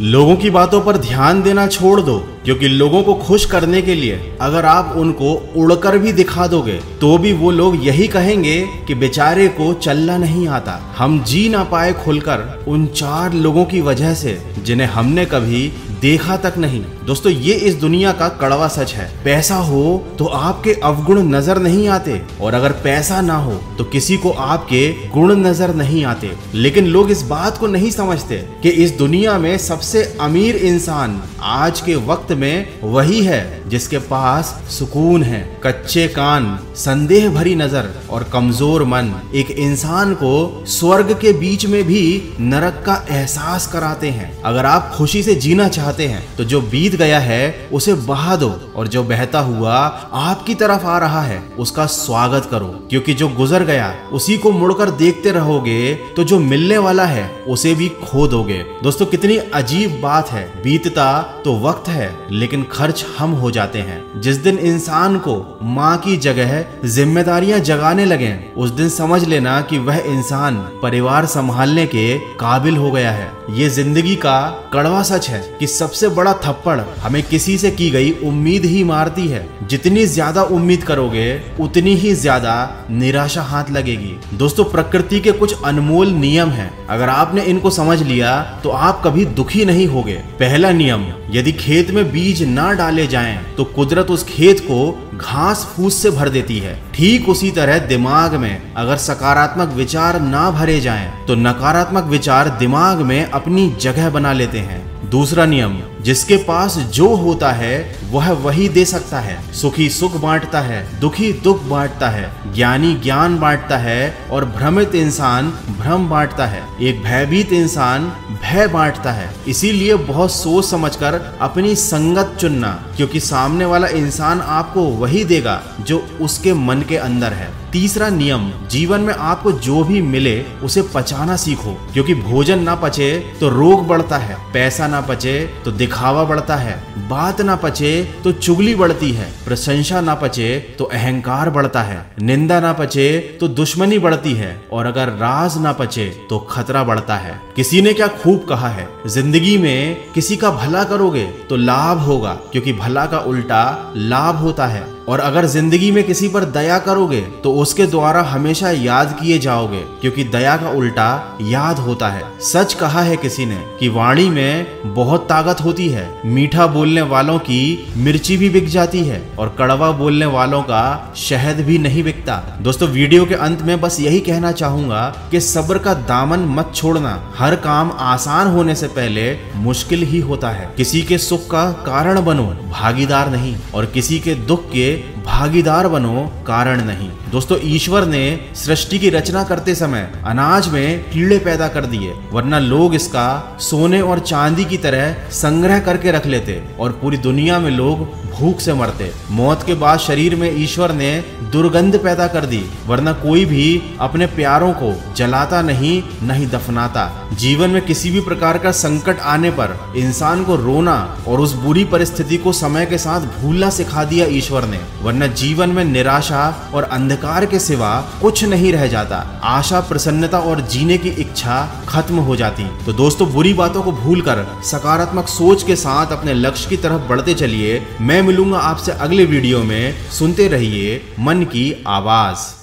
लोगों की बातों पर ध्यान देना छोड़ दो, क्योंकि लोगों को खुश करने के लिए अगर आप उनको उड़कर भी दिखा दोगे तो भी वो लोग यही कहेंगे कि बेचारे को चलना नहीं आता। हम जी ना पाए खुलकर उन 4 लोगों की वजह से जिन्हें हमने कभी देखा तक नहीं। दोस्तों, ये इस दुनिया का कड़वा सच है। पैसा हो तो आपके अवगुण नजर नहीं आते, और अगर पैसा ना हो तो किसी को आपके गुण नजर नहीं आते। लेकिन लोग इस बात को नहीं समझते कि इस दुनिया में सबसे अमीर इंसान आज के वक्त में वही है जिसके पास सुकून है। कच्चे कान, संदेह भरी नजर और कमजोर मन एक इंसान को स्वर्ग के बीच में भी नरक का एहसास कराते हैं। अगर आप खुशी से जीना चाहते हैं तो जो बीत गया है उसे बहा दो, और जो बहता हुआ आपकी तरफ आ रहा है उसका स्वागत करो, क्योंकि जो गुजर गया उसी को मुड़कर देखते रहोगे तो जो मिलने वाला है उसे भी खो दोगे। दोस्तों, कितनी अजीब बात है। बीतता तो वक्त है लेकिन खर्च हम हो जाते हैं। जिस दिन इंसान को माँ की जगह जिम्मेदारियां जगाने लगे उस दिन समझ लेना कि वह इंसान परिवार संभालने के काबिल हो गया है। ये जिंदगी का कड़वा सच है कि सबसे बड़ा थप्पड़ हमें किसी से की गई उम्मीद ही मारती है। जितनी ज्यादा उम्मीद करोगे उतनी ही ज्यादा निराशा हाथ लगेगी। दोस्तों, प्रकृति के कुछ अनमोल नियम हैं। अगर आपने इनको समझ लिया तो आप कभी दुखी नहीं होगे। पहला नियम, यदि खेत में बीज ना डाले जाएं तो कुदरत उस खेत को घास फूस से भर देती है। ठीक उसी तरह दिमाग में अगर सकारात्मक विचार ना भरे जाएं तो नकारात्मक विचार दिमाग में अपनी जगह बना लेते हैं। दूसरा नियम, जिसके पास जो होता है वह वही दे सकता है। सुखी सुख बांटता है, दुखी दुख बांटता है, ज्ञानी ज्ञान बांटता है और भ्रमित इंसान भ्रम बांटता है। एक भयभीत इंसान भय बांटता है। इसीलिए बहुत सोच समझकर अपनी संगत चुनना, क्योंकि सामने वाला इंसान आपको वही देगा जो उसके मन के अंदर है। तीसरा नियम, जीवन में आपको जो भी मिले उसे पचाना सीखो, क्योंकि भोजन ना पचे तो रोग बढ़ता है, पैसा ना पचे तो दिखावा बढ़ता है, बात ना पचे तो चुगली बढ़ती है, प्रशंसा ना पचे तो अहंकार बढ़ता है, निंदा ना पचे तो दुश्मनी बढ़ती है, और अगर राज ना पचे तो खतरा बढ़ता है। किसी ने क्या खूब कहा है, जिंदगी में किसी का भला करोगे तो लाभ होगा, क्योंकि भला का उल्टा लाभ होता है, और अगर जिंदगी में किसी पर दया करोगे तो उसके द्वारा हमेशा याद किए जाओगे, क्योंकि दया का उल्टा याद होता है। सच कहा है किसी ने कि वाणी में बहुत ताकत होती है। मीठा बोलने वालों की मिर्ची भी बिक जाती है और कड़वा बोलने वालों का शहद भी नहीं बिकता। दोस्तों, वीडियो के अंत में बस यही कहना चाहूंगा कि सब्र का दामन मत छोड़ना। हर काम आसान होने से पहले मुश्किल ही होता है। किसी के सुख का कारण बनो, भागीदार नहीं, और किसी के दुख के भागीदार बनो, कारण नहीं। दोस्तों, ईश्वर ने सृष्टि की रचना करते समय अनाज में कीड़े पैदा कर दिए, वरना लोग इसका सोने और चांदी की तरह संग्रह करके रख लेते और पूरी दुनिया में लोग भूख से मरते। मौत के बाद शरीर में ईश्वर ने दुर्गंध पैदा कर दी, वरना कोई भी अपने प्यारों को जलाता नहीं दफनाता। जीवन में किसी भी प्रकार का संकट आने पर इंसान को रोना और उस बुरी परिस्थिति को समय के साथ भूलना सिखा दिया ईश्वर ने, वरना जीवन में निराशा और अंधकार के सिवा कुछ नहीं रह जाता। आशा, प्रसन्नता और जीने की इच्छा खत्म हो जाती। तो दोस्तों, बुरी बातों को भूलकर सकारात्मक सोच के साथ अपने लक्ष्य की तरफ बढ़ते चलिए। मैं मिलूंगा आपसे अगले वीडियो में। सुनते रहिए मन की आवाज।